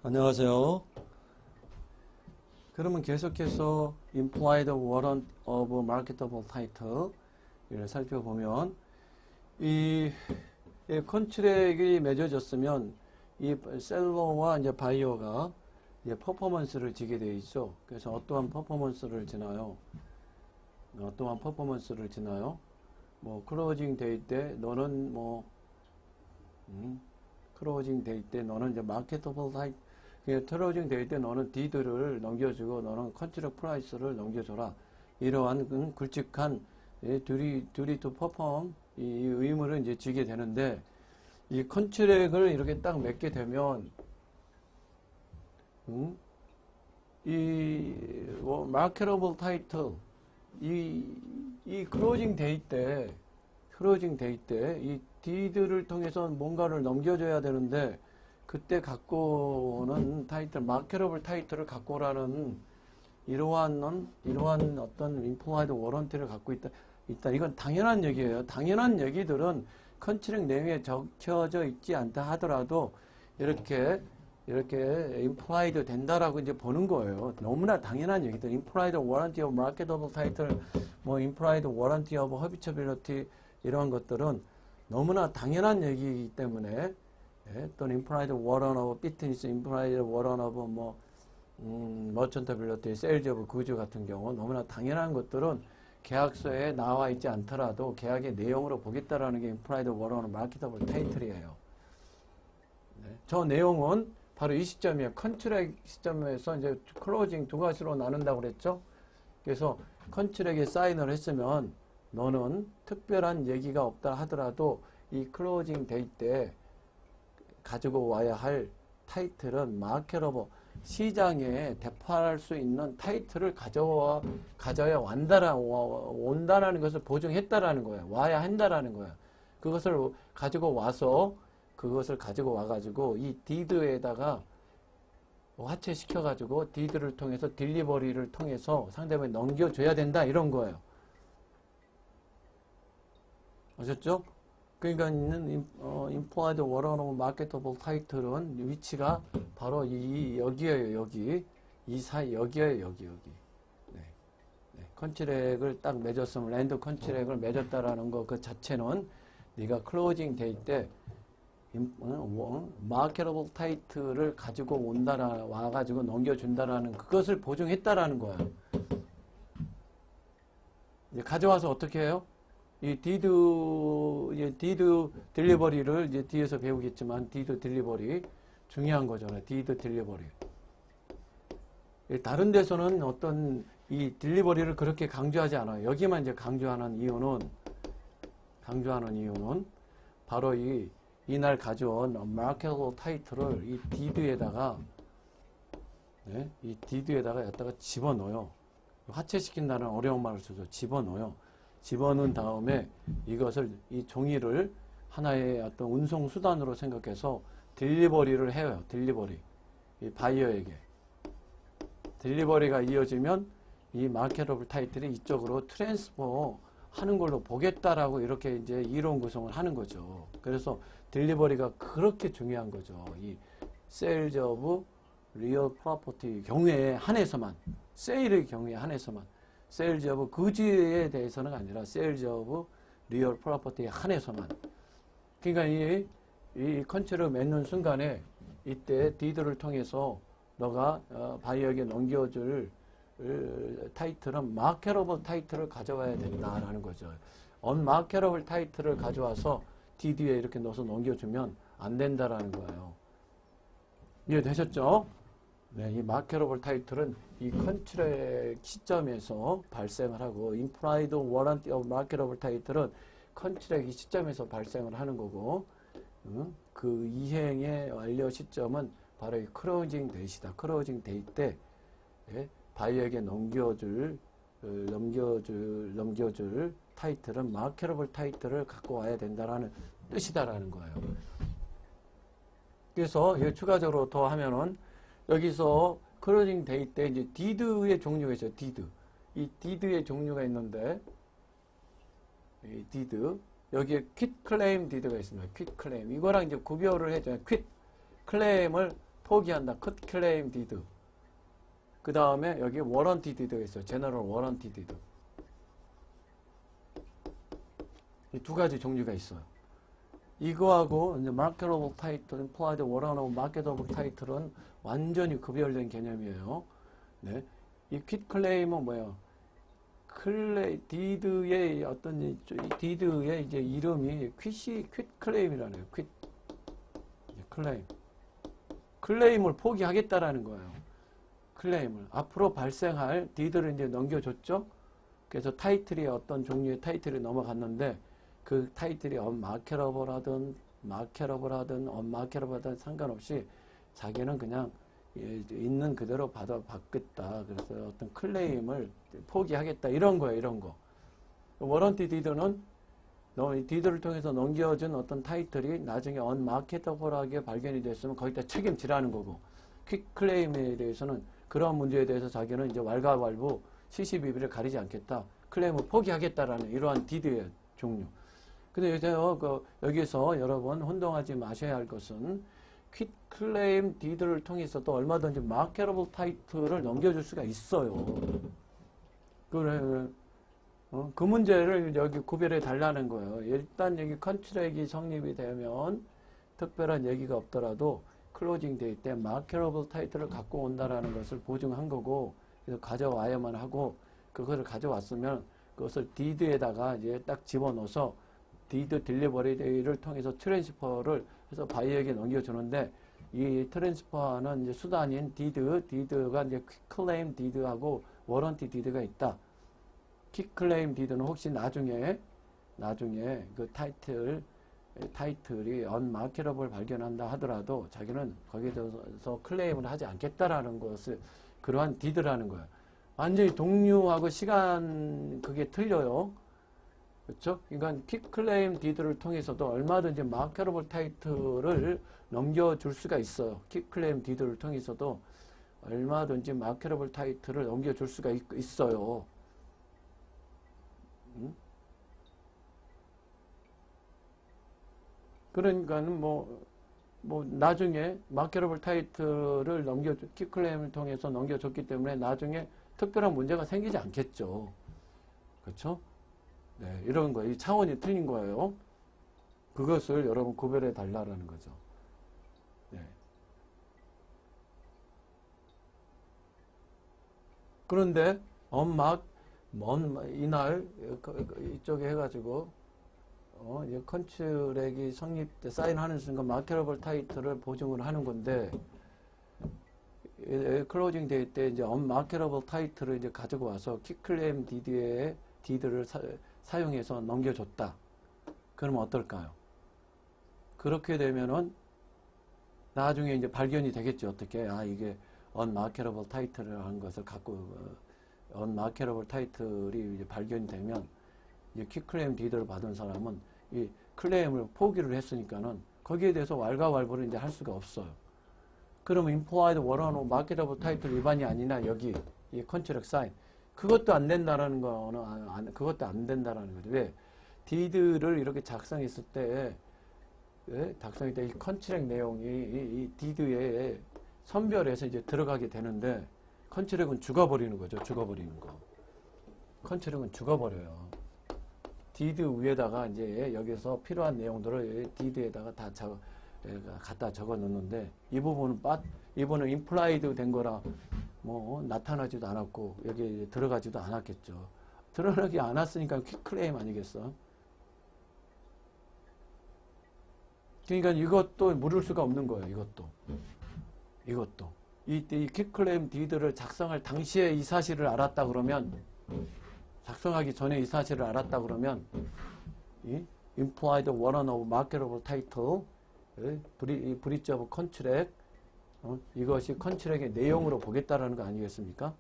안녕하세요. 그러면 계속해서 implied warrant of marketable title을 살펴보면 이 컨트랙이 맺어졌으면 이 셀러와 이제 바이어가 이제 퍼포먼스를 지게 되어 있죠. 그래서 어떠한 퍼포먼스를 지나요? 뭐 클로징 데이 때 너는 클로징 데이 때 너는 이제 마케터블 타이틀 클로징 데이 때 너는 디드를 넘겨주고 너는 컨트랙 프라이스를 넘겨줘라. 이러한 굵직한 듀리 투 퍼폼 이 의무를 이제 지게 되는데 이 컨트랙을 이렇게 딱 맺게 되면 이 마케터블 타이틀 이 클로징 데이 때 이 디드를 통해서 뭔가를 넘겨줘야 되는데 그때 갖고 오는 타이틀, 마케터블 타이틀을 갖고 오라는 이러한 어떤 임플라이드 워런티를 갖고 있다. 이건 당연한 얘기예요. 당연한 얘기들은 컨트랙 내용에 적혀져 있지 않다 하더라도 이렇게 임플라이드 된다라고 이제 보는 거예요. 너무나 당연한 얘기들. 임플라이드 워런티 오브 마케터블 타이틀, 뭐 임플라이드 워런티 오브 허비처빌리티 이런 것들은 너무나 당연한 얘기이기 때문에 또는 implied warrant of fitness, implied warrant of merchantability, sales of goods 같은 경우 너무나 당연한 것들은 계약서에 나와 있지 않더라도 계약의 내용으로 보겠다라는 게 implied warrant of marketable title이에요. 저 내용은 바로 이 시점이에요. 컨트랙 시점에서 이제 클로징 두 가지로 나눈다고 그랬죠. 그래서 컨트랙에 사인을 했으면 너는 특별한 얘기가 없다 하더라도 이 클로징 데이 때 가지고 와야 할 타이틀은 마케터블 시장에 대파할 수 있는 타이틀을 가져야 온다라는 것을 보증했다라는 거예요. 와야 한다라는 거예요. 그것을 가지고 와가지고 이 디드에다가 화체시켜가지고 디드를 통해서 딜리버리를 통해서 상대방에 넘겨줘야 된다 이런 거예요. 아셨죠? 그러니까 implied warrant of marketable title은 위치가 바로 여기에요. 여기. 이 사이 여기에요. 여기. 컨트랙을 딱 맺었으면 랜드 컨트랙을 맺었다라는 거 그 자체는 네가 클로징 데이 때 마케터블 타이틀을 가지고 와가지고 넘겨준다라는 그것을 보증했다라는 거예요. 이제 가져와서 어떻게 해요? 이 디드 딜리버리를 이제 뒤에서 배우겠지만 디드 딜리버리 중요한 거잖아요. 디드 딜리버리. 다른 데서는 어떤 이 딜리버리를 그렇게 강조하지 않아요. 여기만 이제 강조하는 이유는 바로 이날 가져온 마케터블 타이틀을 이 디드에다가 갖다가 집어넣어요. 화체시킨다는 어려운 말을 쓰죠. 집어넣은 다음에 이것을 이 종이를 하나의 어떤 운송 수단으로 생각해서 딜리버리를 해요. 딜리버리. 이 바이어에게. 딜리버리가 이어지면 이 마케터블 타이틀이 이쪽으로 트랜스퍼 하는 걸로 보겠다라고 이렇게 이제 이론 구성을 하는 거죠. 그래서 딜리버리가 그렇게 중요한 거죠. 이 세일즈 오브 리얼 프로퍼티 경우에 한해서만, 세일의 경우에 한해서만, 세일즈 오브 그지에 대해서는 아니라 세일즈 오브 리얼 프로퍼티에 한해서만. 그러니까 이 컨트랙을 맺는 순간에 이때 디드를 통해서 너가 바이어에게 넘겨줄 타이틀은 마케터블 타이틀을 가져와야 된다라는 거죠. 언마케터블 타이틀을 가져와서 디드에 이렇게 넣어서 넘겨주면 안 된다라는 거예요. 이해되셨죠? 네, 이 마케터블 타이틀은 이 컨트랙 시점에서 발생을 하고 implied warranty of marketable title은 컨트랙 시점에서 발생을 하는 거고 그 이행의 완료 시점은 바로 이 클로징 데이시다. 클로징 데이 때 바이어에게 넘겨줄 타이틀은 마케터블 타이틀을 갖고 와야 된다라는 뜻이다라는 거예요. 그래서 추가적으로 더 하면은 여기서 클로징 데이 때 이제 디드의 종류가 있어요. 이 디드의 종류가 있는데 이 디드 여기에 퀵 클레임 디드가 있습니다. 퀵 클레임 이거랑 이제 구별을 해줘요. 퀵 클레임을 포기한다. could claim did. 그 다음에 여기 warranty did가 있어요. general warranty did. 이 두 가지 종류가 있어요. 이거하고 이제 marketable title, implied warrant, marketable title은 완전히 구별된 개념이에요. 네. 이 quit claim은 뭐예요? did의 어떤 did의 이제 이름이 quit claim이라네요. quit claim. 클레임을 포기하겠다라는 거예요. 클레임을 앞으로 발생할 did를 이제 넘겨줬죠. 그래서 타이틀이 어떤 종류의 타이틀이 넘어갔는데 그 타이틀이 unmarketable unmarketable 상관없이 자기는 그냥 있는 그대로 받겠다. 그래서 어떤 클레임을 포기하겠다. 이런 거예요. 이런 거. 워런티 디드는 이 디드를 통해서 넘겨준 어떤 타이틀이 나중에 unmarketable하게 발견이 됐으면 거기다 책임지라는 거고, 퀵 클레임에 대해서는 그러한 문제에 대해서 자기는 이제 왈가왈부 시시비비를 가리지 않겠다. 클레임을 포기하겠다라는 이러한 디드의 종류. 근데 여기서 여러분 혼동하지 마셔야 할 것은 퀵 클레임 디드를 통해서도 얼마든지 마케터블 타이틀을 넘겨줄 수가 있어요. 그 문제를 여기 구별해 달라는 거예요. 일단 여기 컨트랙이 성립이 되면 특별한 얘기가 없더라도 클로징 데이 때 마케터블 타이틀을 갖고 온다라는 것을 보증한 거고, 그래서 가져와야만 하고, 그것을 가져왔으면 그것을 디드에다가 이제 딱 집어넣어서 디드 딜리버리 데이를 통해서 트랜스퍼를 해서 바이어에게 넘겨주는데, 이 트랜스퍼하는 이제 수단인 디드가 이제 퀵 클레임 디드하고 워런티 디드가 있다. 퀵 클레임 디드는 혹시 나중에 그 타이틀이 unmarketable 발견한다 하더라도 자기는 거기에 대해서 클레임을 하지 않겠다라는 것을 그러한 디드라는 거예요. 완전히 동류하고 시간 그게 틀려요. 그렇죠? 그러니까 퀵 클레임 디드를 통해서도 얼마든지 마케터블 타이틀을 넘겨줄 수가 있어요. 퀵 클레임 디드를 통해서도 얼마든지 마케터블 타이틀을 넘겨줄 수가 있어요. 그러니까는 나중에 마케터블 타이틀을 퀵 클레임을 통해서 넘겨줬기 때문에 나중에 특별한 문제가 생기지 않겠죠. 그렇죠? 네, 이런 거, 이 차원이 틀린 거예요. 그것을 여러분 구별해 달라는 거죠. 네. 그런데 이날 이쪽에 해가지고 컨트랙이 성립 때 사인하는 순간 마케터블 타이틀을 보증을 하는 건데, 클로징 데이 때 이제 unmarketable 타이틀을 이제 가지고 와서 퀵클레임 디드를 사용해서 넘겨줬다. 그러면 어떨까요? 그렇게 되면은 나중에 이제 발견이 되겠죠. 어떻게? 이게 unmarketable 타이틀을 한 것을 갖고 unmarketable 타이틀이 이제 발견이 되면 이제 퀵클레임 디드를 받은 사람은 이 클레임을 포기를 했으니까는 거기에 대해서 왈가왈부를 이제 할 수가 없어요. 그러면 implied warrant marketable 타이틀 위반이 아니나 여기 이 컨트랙 사인 그것도 안 된다라는 거는 그것도 안 된다라는 거죠. 왜? 디드를 이렇게 작성했을 때 이 컨트랙 내용이 이 디드에 선별해서 이제 들어가게 되는데 컨트랙은 죽어버리는 거죠. 죽어버리는 거. 컨트랙은 죽어버려요. 디드 위에다가 이제 여기서 필요한 내용들을 디드에다가 다 갖다 적어 놓는데 이 부분은 임플라이드 된 거라 나타나지도 않았고 여기 들어가지도 않았겠죠. 드러나지 않았으니까 퀵 클레임 아니겠어? 그러니까 이것도 물을 수가 없는 거예요. 이것도 이 퀵 클레임 디드를 작성할 당시에 이 사실을 알았다 그러면, 작성하기 전에 이 사실을 알았다 그러면 이 implied warrant of marketable title, breach of contract, 이것이 컨트랙의 내용으로 보겠다라는 거 아니겠습니까?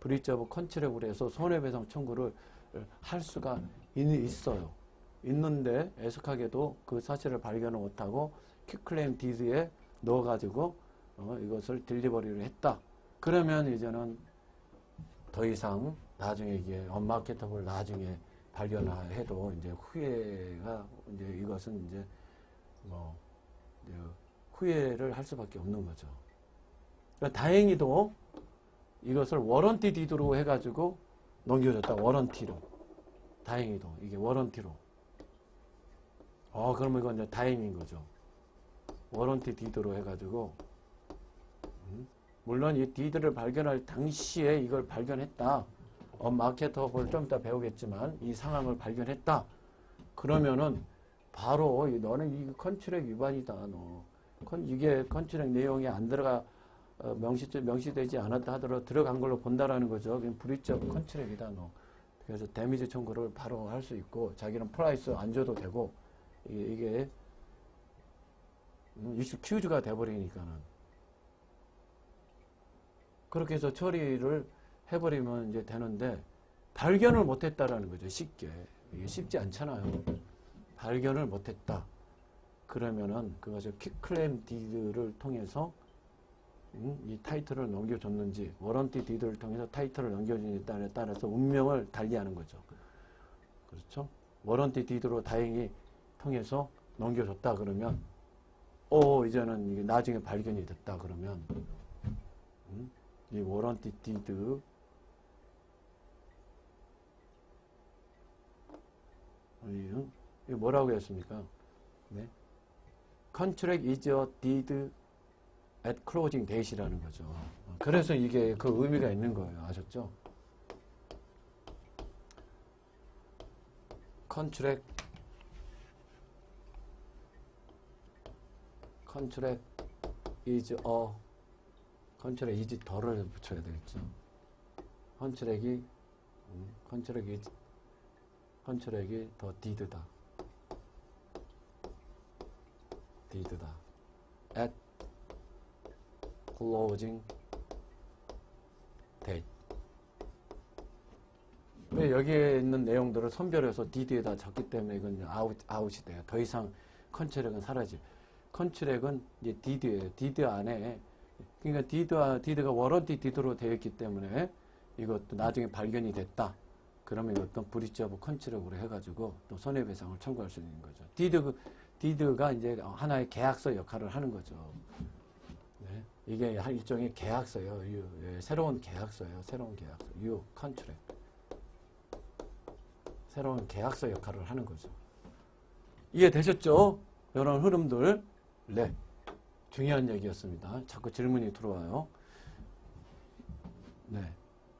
breach of contract으로 해서 손해배상 청구를 할 수가 있어요. 있는데 애석하게도 그 사실을 발견을 못하고 퀵클레임 디드에 넣어가지고 이것을 딜리버리를 했다. 그러면 이제는 더 이상 나중에 이게 unmarketable 나중에 발견해도 이제 후회가 이제 이것은 이제 후회를 할 수밖에 없는 거죠. 다행히도 이것을 워런티 디드로 해가지고 넘겨줬다. 워런티로. 다행히도 이게 워런티로. 그러면 이건 이제 다행인 거죠. 워런티 디드로 해가지고 물론 이 디드를 발견할 당시에 이걸 발견했다. 마케터블 좀 이따 배우겠지만 이 상황을 발견했다. 그러면은 바로 너는 이 컨트랙 위반이다. 너. 이게 컨트랙 내용이 안 들어가 명시되지 않았다 하더라도 들어간 걸로 본다라는 거죠. 그냥 브리치 오브 컨트랙이다. 너. 그래서 데미지 청구를 바로 할 수 있고 자기는 프라이스 안 줘도 되고 이게 이슈 큐즈가 돼버리니까는 그렇게 해서 처리를 해버리면 이제 되는데 발견을 못했다라는 거죠. 쉽게. 이게 쉽지 않잖아요. 발견을 못했다. 그러면은 그것을 퀵클레임 디드를 통해서 이 타이틀을 넘겨줬는지 워런티 디드를 통해서 타이틀을 넘겨주느냐에 따라서 운명을 달리하는 거죠. 그렇죠? 워런티 디드로 다행히 통해서 넘겨줬다 그러면 이제는 이게 나중에 발견이 됐다 그러면 이 워런티 디드 이거 뭐라고 했습니까? 네. Contract is a deed at closing date이라는 거죠. 그래서 이게 그 의미가 있는 거예요. 아셨죠? Contract is 더를 붙여야 되겠죠. 컨트랙이 더 디드다. at closing date. 왜 여기에 있는 내용들을 선별해서 디드에다 적기 때문에 이건 아웃이 돼요. 더 이상 컨트랙은 사라지. 컨트랙은 이제 디드예요. 디드 안에 그러니까 디드가 워런티 디드로 되어 있기 때문에 이것도 나중에 발견이 됐다. 그러면 이것도 브리치 오브 컨트랙으로 해가지고 또 손해배상을 청구할 수 있는 거죠. 디드가 이제 하나의 계약서 역할을 하는 거죠. 네. 이게 일종의 계약서예요. 새로운 계약서예요. 새로운 계약서. 컨트랙. 새로운 계약서 역할을 하는 거죠. 이해되셨죠? 이런 흐름들. 네. 중요한 얘기였습니다. 자꾸 질문이 들어와요. 네.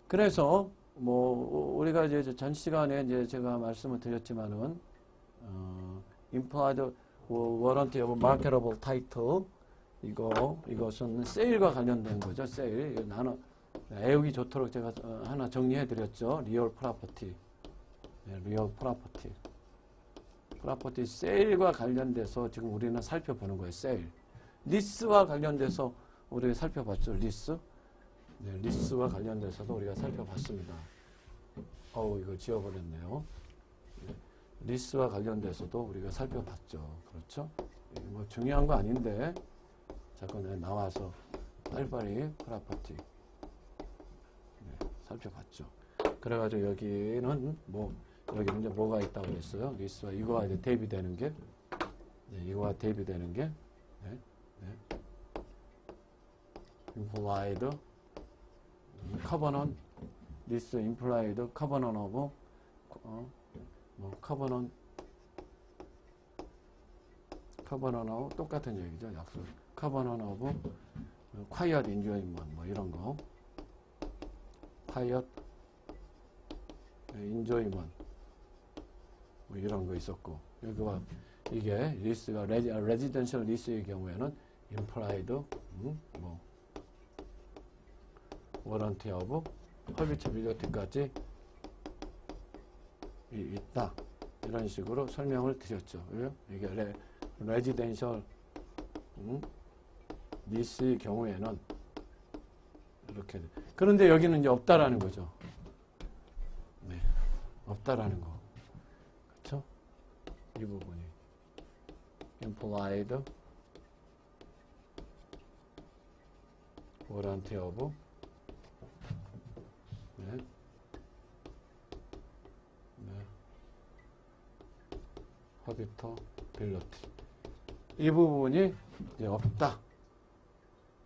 그래서 우리가 이제 전 시간에 이제 제가 말씀을 드렸지만은 implied warranty of marketable title 이것은 세일과 관련된 거죠. 세일. 애우기 좋도록 제가 하나 정리해 드렸죠. 리얼 프로퍼티. 네, 리얼 프로퍼티. 프로퍼티 세일과 관련돼서 지금 우리는 살펴보는 거예요. 세일. 리스와 관련돼서 우리가 살펴봤죠. 리스. 네, 리스와 관련돼서도 우리가 살펴봤습니다. 이거 지워버렸네요. 리스와 관련돼서도 우리가 살펴봤죠. 그렇죠? 뭐 중요한 거 아닌데 자꾸 나와서 빨리빨리 프로퍼티 살펴봤죠. 그래가지고 여기는 여기 이제 뭐가 있다고 그랬어요? 리스와 이거와 이제 대비되는 게 이거와 대비되는 게 implied covenant this implied covenant of covenant of 똑같은 얘기죠. 약속 covenant of quiet enjoyment 이런 거 quiet enjoyment 이런 거 있었고 여기가 이게 리스가 레지던셜 리스의 경우에는 implied warranty of habitability까지 있다. 이런 식으로 설명을 드렸죠. 이게 레지던셜 리스의 경우에는 이렇게 그런데 여기는 이제 없다라는 거죠. 네, 없다라는 거. 그렇죠? 이 부분이 implied warranty of habitability 이 부분이 이제 없다.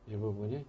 이 부분이